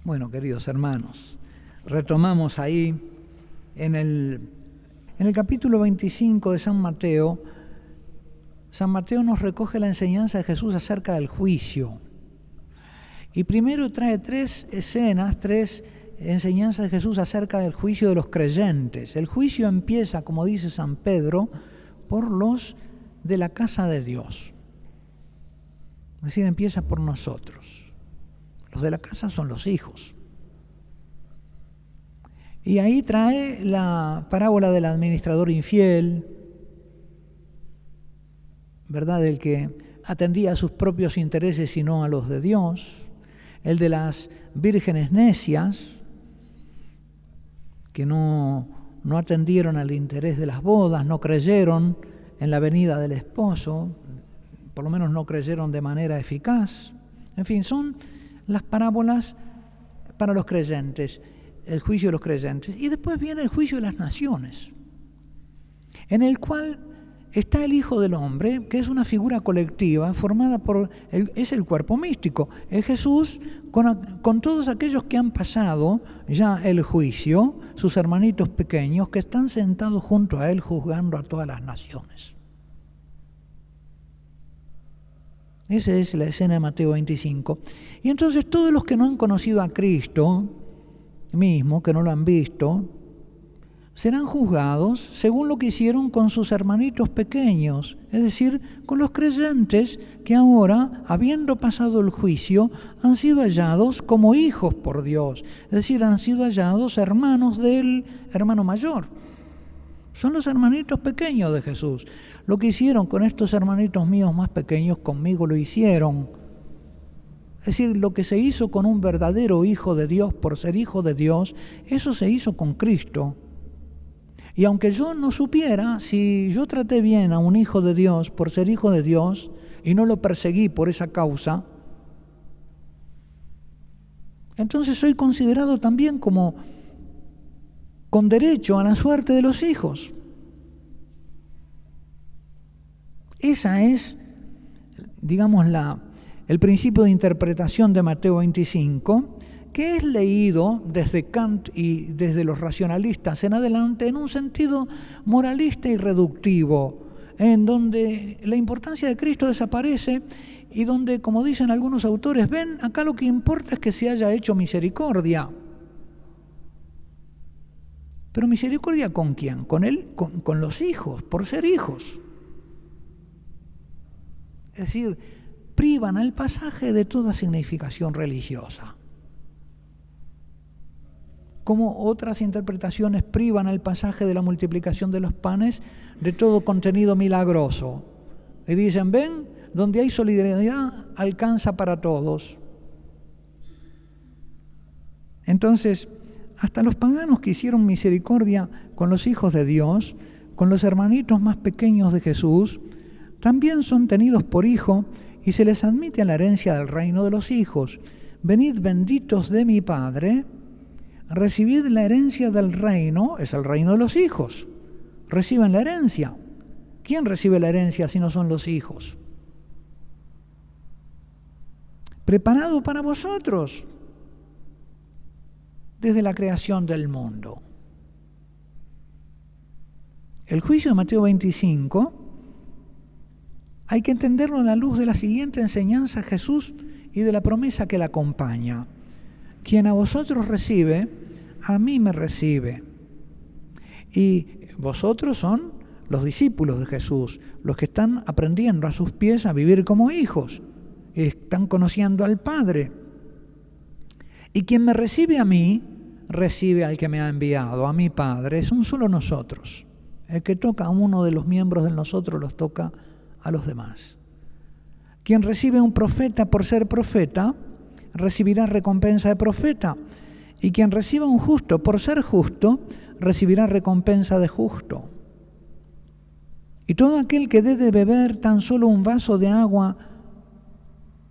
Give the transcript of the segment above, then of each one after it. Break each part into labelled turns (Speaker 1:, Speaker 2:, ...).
Speaker 1: Bueno, queridos hermanos, retomamos ahí en el capítulo 25 de San Mateo. San Mateo nos recoge la enseñanza de Jesús acerca del juicio. Y primero trae tres enseñanzas de Jesús acerca del juicio de los creyentes. El juicio empieza, como dice San Pedro, por los de la casa de Dios. Es decir, empieza por nosotros. Los de la casa son los hijos. Y ahí trae la parábola del administrador infiel, ¿verdad? El que atendía a sus propios intereses y no a los de Dios. El de las vírgenes necias, que no atendieron al interés de las bodas, no creyeron en la venida del esposo, por lo menos no creyeron de manera eficaz. En fin, son las parábolas para los creyentes, el juicio de los creyentes. Y después viene el juicio de las naciones, en el cual está el Hijo del Hombre, que es una figura colectiva formada es el cuerpo místico, es Jesús con todos aquellos que han pasado ya el juicio, sus hermanitos pequeños que están sentados junto a Él juzgando a todas las naciones. Esa es la escena de Mateo 25. Y entonces todos los que no han conocido a Cristo mismo, que no lo han visto, serán juzgados según lo que hicieron con sus hermanitos pequeños, es decir, con los creyentes que ahora, habiendo pasado el juicio, han sido hallados como hijos por Dios, es decir, han sido hallados hermanos del hermano mayor. Son los hermanitos pequeños de Jesús. Lo que hicieron con estos hermanitos míos más pequeños, conmigo lo hicieron. Es decir, lo que se hizo con un verdadero hijo de Dios por ser hijo de Dios, eso se hizo con Cristo. Y aunque yo no supiera, si yo traté bien a un hijo de Dios por ser hijo de Dios y no lo perseguí por esa causa, entonces soy considerado también como con derecho a la suerte de los hijos. Esa es, digamos, el principio de interpretación de Mateo 25, que es leído desde Kant y desde los racionalistas en adelante en un sentido moralista y reductivo, en donde la importancia de Cristo desaparece y donde, como dicen algunos autores, ven, acá lo que importa es que se haya hecho misericordia. ¿Pero misericordia con quién? Con él, con los hijos, por ser hijos. Es decir, privan al pasaje de toda significación religiosa. Como otras interpretaciones privan al pasaje de la multiplicación de los panes de todo contenido milagroso. Y dicen, ven, donde hay solidaridad alcanza para todos. Entonces, hasta los paganos que hicieron misericordia con los hijos de Dios, con los hermanitos más pequeños de Jesús, también son tenidos por hijo y se les admite a la herencia del reino de los hijos. Venid benditos de mi Padre, recibid la herencia del reino, es el reino de los hijos. Reciben la herencia. ¿Quién recibe la herencia si no son los hijos? Preparado para vosotros desde la creación del mundo. El juicio de Mateo 25 hay que entenderlo a la luz de la siguiente enseñanza de Jesús y de la promesa que la acompaña. Quien a vosotros recibe, a mí me recibe. Y vosotros son los discípulos de Jesús, los que están aprendiendo a sus pies a vivir como hijos, están conociendo al Padre. Y quien me recibe a mí, recibe al que me ha enviado, a mi Padre. Es un solo nosotros. El que toca a uno de los miembros de nosotros los toca a los demás. Quien recibe a un profeta por ser profeta, recibirá recompensa de profeta. Y quien reciba a un justo por ser justo, recibirá recompensa de justo. Y todo aquel que dé de beber tan solo un vaso de agua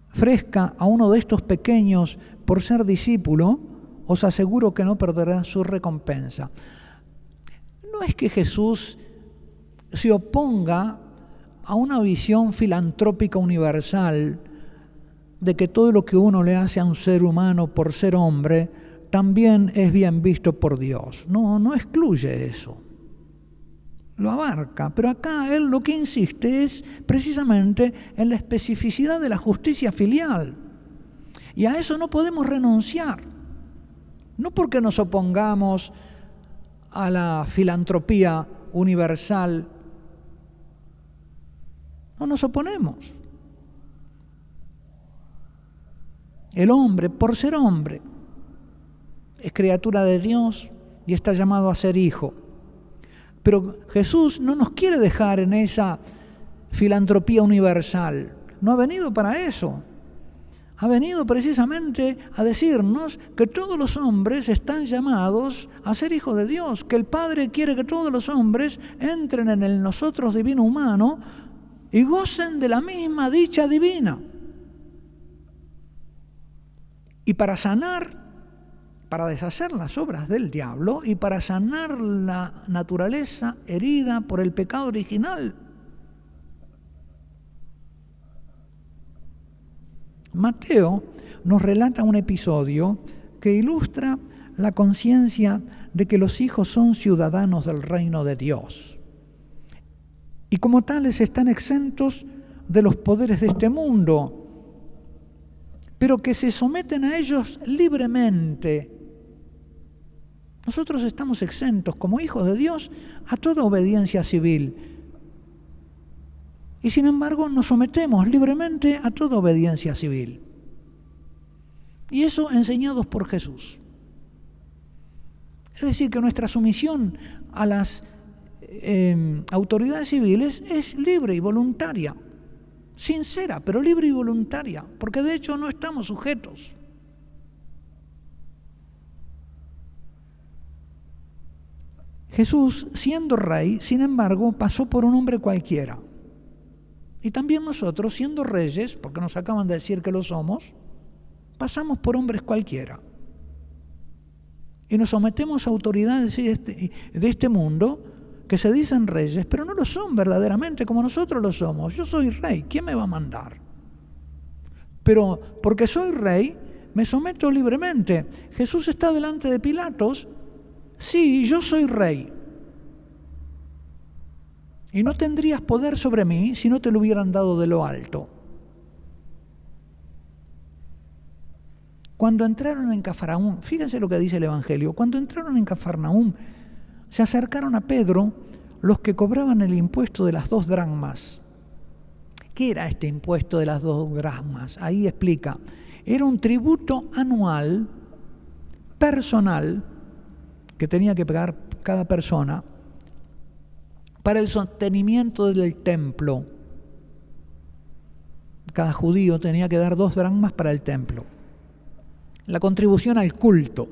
Speaker 1: fresca a uno de estos pequeños por ser discípulo, os aseguro que no perderá su recompensa. No es que Jesús se oponga a una visión filantrópica universal de que todo lo que uno le hace a un ser humano por ser hombre también es bien visto por Dios. No, no excluye eso. Lo abarca, pero acá él lo que insiste es precisamente en la especificidad de la justicia filial. Y a eso no podemos renunciar. No porque nos opongamos a la filantropía universal. No nos oponemos. El hombre, por ser hombre, es criatura de Dios y está llamado a ser hijo. Pero Jesús no nos quiere dejar en esa filantropía universal. No ha venido para eso. Ha venido precisamente a decirnos que todos los hombres están llamados a ser hijos de Dios, que el Padre quiere que todos los hombres entren en el nosotros divino humano y gocen de la misma dicha divina. Y para sanar, para deshacer las obras del diablo y para sanar la naturaleza herida por el pecado original. Mateo nos relata un episodio que ilustra la conciencia de que los hijos son ciudadanos del reino de Dios y como tales están exentos de los poderes de este mundo, pero que se someten a ellos libremente. Nosotros estamos exentos como hijos de Dios a toda obediencia civil. Y sin embargo nos sometemos libremente a toda obediencia civil. Y eso enseñados por Jesús. Es decir, que nuestra sumisión a las autoridades civiles es libre y voluntaria. Sincera, pero libre y voluntaria. Porque de hecho no estamos sujetos. Jesús, siendo rey, sin embargo, pasó por un hombre cualquiera. Y también nosotros, siendo reyes, porque nos acaban de decir que lo somos, pasamos por hombres cualquiera. Y nos sometemos a autoridades de este mundo que se dicen reyes, pero no lo son verdaderamente como nosotros lo somos. Yo soy rey, ¿quién me va a mandar? Pero porque soy rey, me someto libremente. Jesús está delante de Pilatos. Sí, yo soy rey. Y no tendrías poder sobre mí si no te lo hubieran dado de lo alto. Cuando entraron en Cafarnaúm, fíjense lo que dice el Evangelio, cuando entraron en Cafarnaúm, se acercaron a Pedro los que cobraban el impuesto de las 2 dracmas. ¿Qué era este impuesto de las 2 dracmas? Ahí explica. Era un tributo anual, personal, que tenía que pagar cada persona, para el sostenimiento del templo. Cada judío tenía que dar 2 dracmas para el templo. La contribución al culto.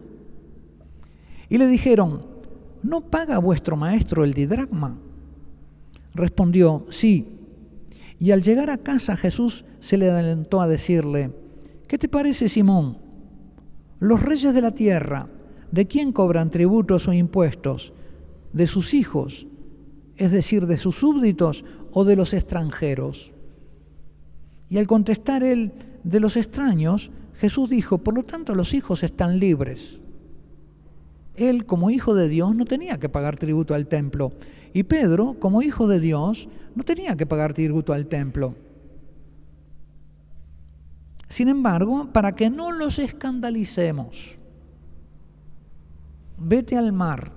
Speaker 1: Y le dijeron, ¿no paga vuestro maestro el didracma? Respondió, sí. Y al llegar a casa Jesús se le adelantó a decirle, ¿qué te parece, Simón? Los reyes de la tierra, ¿de quién cobran tributos o impuestos? ¿De sus hijos? Es decir, de sus súbditos o de los extranjeros. Y al contestar él de los extraños, Jesús dijo, por lo tanto los hijos están libres. Él, como hijo de Dios, no tenía que pagar tributo al templo. Y Pedro, como hijo de Dios, no tenía que pagar tributo al templo. Sin embargo, para que no los escandalicemos, vete al mar,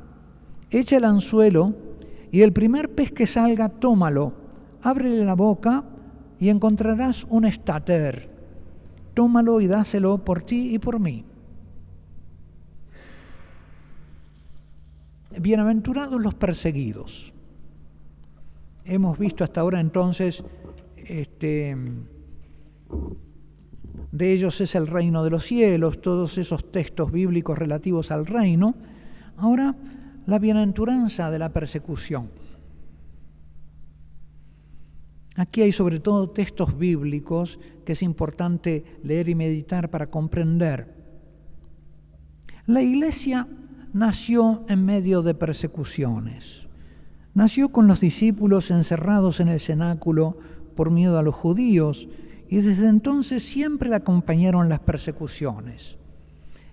Speaker 1: echa el anzuelo y el primer pez que salga, tómalo, ábrele la boca y encontrarás un estater. Tómalo y dáselo por ti y por mí. Bienaventurados los perseguidos. Hemos visto hasta ahora entonces, de ellos es el reino de los cielos, todos esos textos bíblicos relativos al reino. Ahora, la bienaventuranza de la persecución. Aquí hay sobre todo textos bíblicos que es importante leer y meditar para comprender. La Iglesia nació en medio de persecuciones. Nació con los discípulos encerrados en el cenáculo por miedo a los judíos y desde entonces siempre le acompañaron las persecuciones.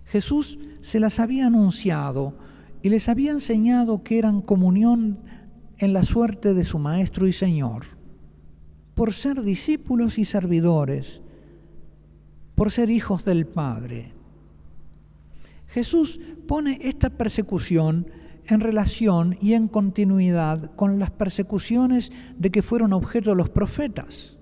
Speaker 1: Jesús se las había anunciado y les había enseñado que eran comunión en la suerte de su Maestro y Señor, por ser discípulos y servidores, por ser hijos del Padre. Jesús pone esta persecución en relación y en continuidad con las persecuciones de que fueron objeto los profetas.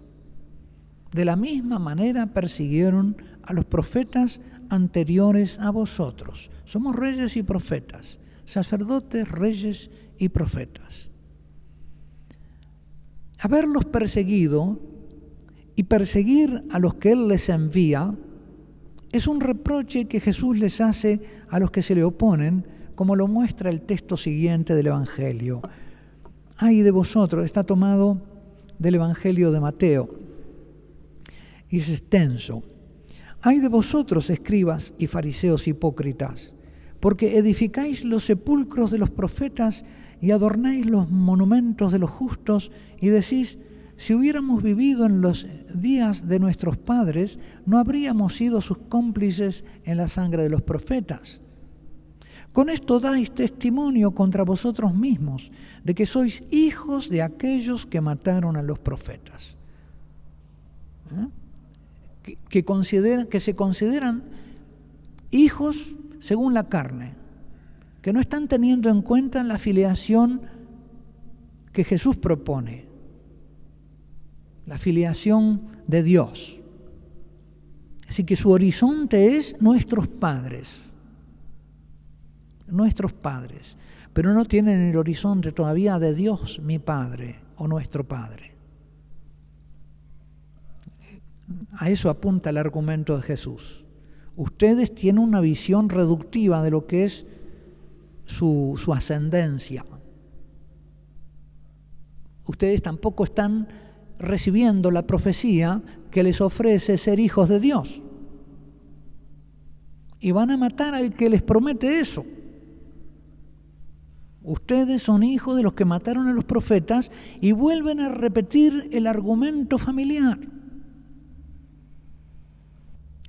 Speaker 1: De la misma manera persiguieron a los profetas anteriores a vosotros. Somos reyes y profetas, sacerdotes, reyes y profetas. Haberlos perseguido y perseguir a los que Él les envía es un reproche que Jesús les hace a los que se le oponen, como lo muestra el texto siguiente del Evangelio. Ay de vosotros, está tomado del Evangelio de Mateo, y es extenso. Ay de vosotros, escribas y fariseos hipócritas, porque edificáis los sepulcros de los profetas y adornáis los monumentos de los justos, y decís: si hubiéramos vivido en los días de nuestros padres, no habríamos sido sus cómplices en la sangre de los profetas. Con esto dais testimonio contra vosotros mismos de que sois hijos de aquellos que mataron a los profetas. Que se consideran hijos según la carne, que no están teniendo en cuenta la filiación que Jesús propone, la filiación de Dios. Así que su horizonte es nuestros padres, pero no tienen el horizonte todavía de Dios, mi Padre, o nuestro Padre. A eso apunta el argumento de Jesús. Ustedes tienen una visión reductiva de lo que es su ascendencia. Ustedes tampoco están recibiendo la profecía que les ofrece ser hijos de Dios. Y van a matar al que les promete eso. Ustedes son hijos de los que mataron a los profetas, y vuelven a repetir el argumento familiar.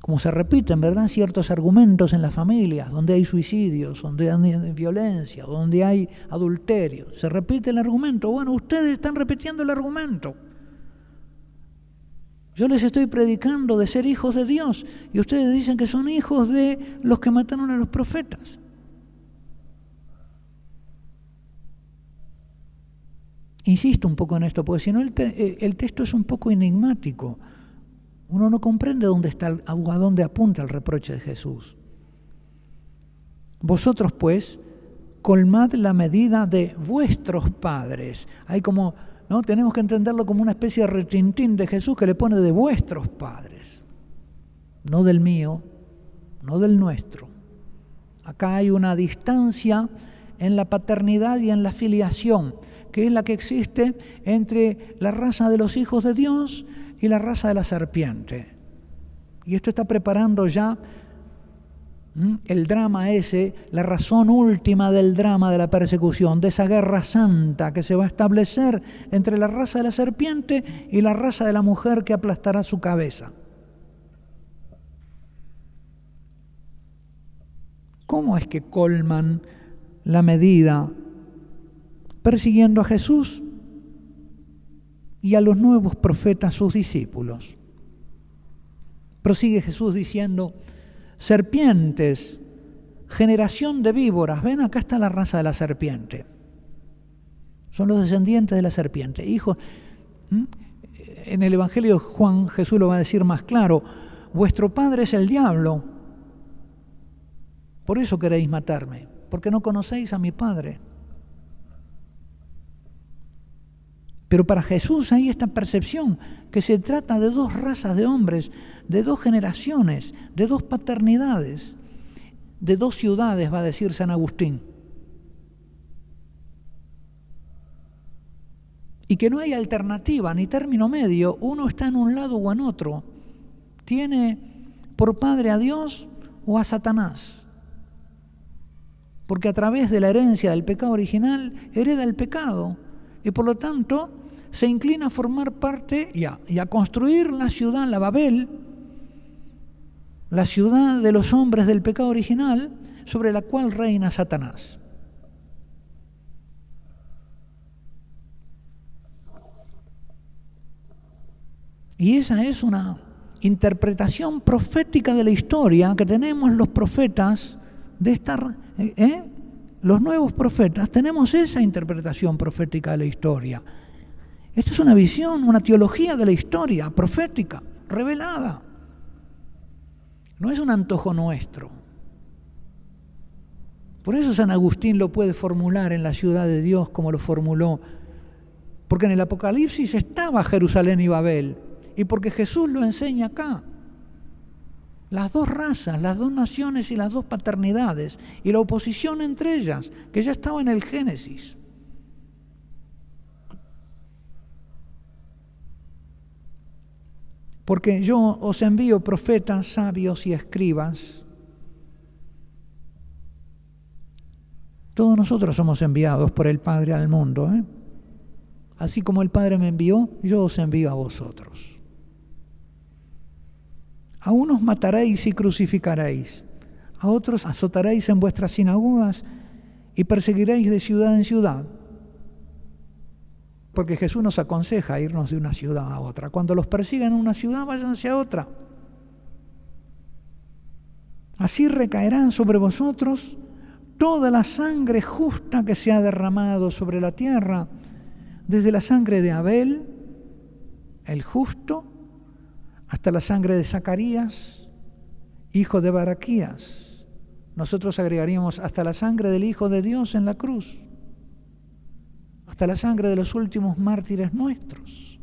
Speaker 1: Como se repiten, ¿verdad?, ciertos argumentos en las familias, donde hay suicidios, donde hay violencia, donde hay adulterio. Se repite el argumento. Bueno, ustedes están repitiendo el argumento. Yo les estoy predicando de ser hijos de Dios, y ustedes dicen que son hijos de los que mataron a los profetas. Insisto un poco en esto, porque si no el texto es un poco enigmático. Uno no comprende a dónde apunta el reproche de Jesús. Vosotros, pues, colmad la medida de vuestros padres. Hay como, ¿no? Tenemos que entenderlo como una especie de retintín de Jesús que le pone de vuestros padres. No del mío, no del nuestro. Acá hay una distancia en la paternidad y en la filiación, que es la que existe entre la raza de los hijos de Dios y la raza de la serpiente. Y esto está preparando ya el drama ese, la razón última del drama de la persecución, de esa guerra santa que se va a establecer entre la raza de la serpiente y la raza de la mujer que aplastará su cabeza. ¿Cómo es que colman la medida? Persiguiendo a Jesús y a los nuevos profetas, sus discípulos. Prosigue Jesús diciendo: serpientes, generación de víboras. Ven, acá está la raza de la serpiente. Son los descendientes de la serpiente. Hijos, en el Evangelio de Juan, Jesús lo va a decir más claro: vuestro padre es el diablo. Por eso queréis matarme, porque no conocéis a mi Padre. Pero para Jesús hay esta percepción que se trata de dos razas de hombres, de dos generaciones, de dos paternidades, de dos ciudades, va a decir San Agustín. Y que no hay alternativa ni término medio, uno está en un lado o en otro. Tiene por padre a Dios o a Satanás. Porque a través de la herencia del pecado original hereda el pecado. Y por lo tanto, se inclina a formar parte y a construir la ciudad, la Babel, la ciudad de los hombres del pecado original, sobre la cual reina Satanás. Y esa es una interpretación profética de la historia que tenemos los profetas de estar, los nuevos profetas, tenemos esa interpretación profética de la historia. Esta es una visión, una teología de la historia profética, revelada. No es un antojo nuestro. Por eso San Agustín lo puede formular en la ciudad de Dios como lo formuló. Porque en el Apocalipsis estaba Jerusalén y Babel. Y porque Jesús lo enseña acá. Las dos razas, las dos naciones y las dos paternidades. Y la oposición entre ellas, que ya estaba en el Génesis. Porque yo os envío profetas, sabios y escribas. Todos nosotros somos enviados por el Padre al mundo. Así como el Padre me envió, yo os envío a vosotros. A unos mataréis y crucificaréis, a otros azotaréis en vuestras sinagogas y perseguiréis de ciudad en ciudad. Porque Jesús nos aconseja irnos de una ciudad a otra. Cuando los persigan en una ciudad, váyanse a otra. Así recaerán sobre vosotros toda la sangre justa que se ha derramado sobre la tierra, desde la sangre de Abel, el justo, hasta la sangre de Zacarías, hijo de Baraquías. Nosotros agregaríamos hasta la sangre del Hijo de Dios en la cruz, hasta la sangre de los últimos mártires nuestros,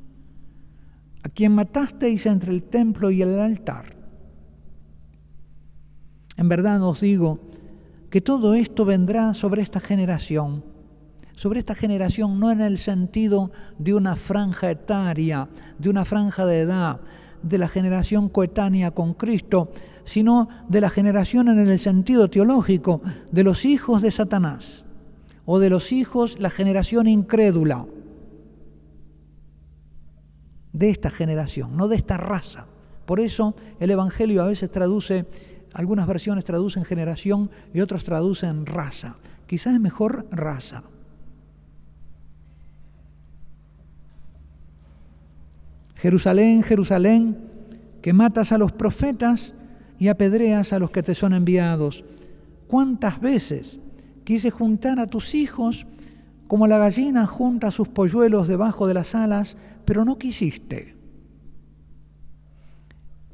Speaker 1: a quien matasteis entre el templo y el altar. En verdad os digo que todo esto vendrá sobre esta generación no en el sentido de una franja etaria, de una franja de edad, de la generación coetánea con Cristo, sino de la generación en el sentido teológico de los hijos de Satanás, o de los hijos, la generación incrédula, de esta generación, no de esta raza. Por eso el Evangelio a veces traduce, algunas versiones traducen generación y otros traducen raza. Quizás es mejor raza. Jerusalén, Jerusalén, que matas a los profetas y apedreas a los que te son enviados. ¿Cuántas veces quise juntar a tus hijos como la gallina junta sus polluelos debajo de las alas, pero no quisiste?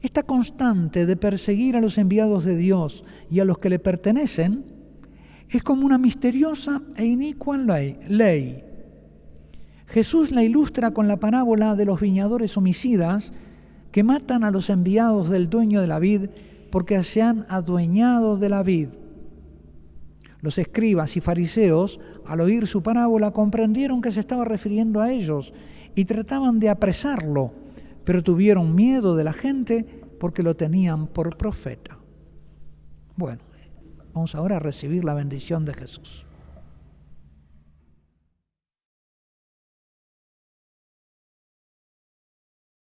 Speaker 1: Esta constante de perseguir a los enviados de Dios y a los que le pertenecen es como una misteriosa e inicua ley. Jesús la ilustra con la parábola de los viñadores homicidas que matan a los enviados del dueño de la vid porque se han adueñado de la vid. Los escribas y fariseos, al oír su parábola, comprendieron que se estaba refiriendo a ellos y trataban de apresarlo, pero tuvieron miedo de la gente porque lo tenían por profeta. Bueno, vamos ahora a recibir la bendición de Jesús.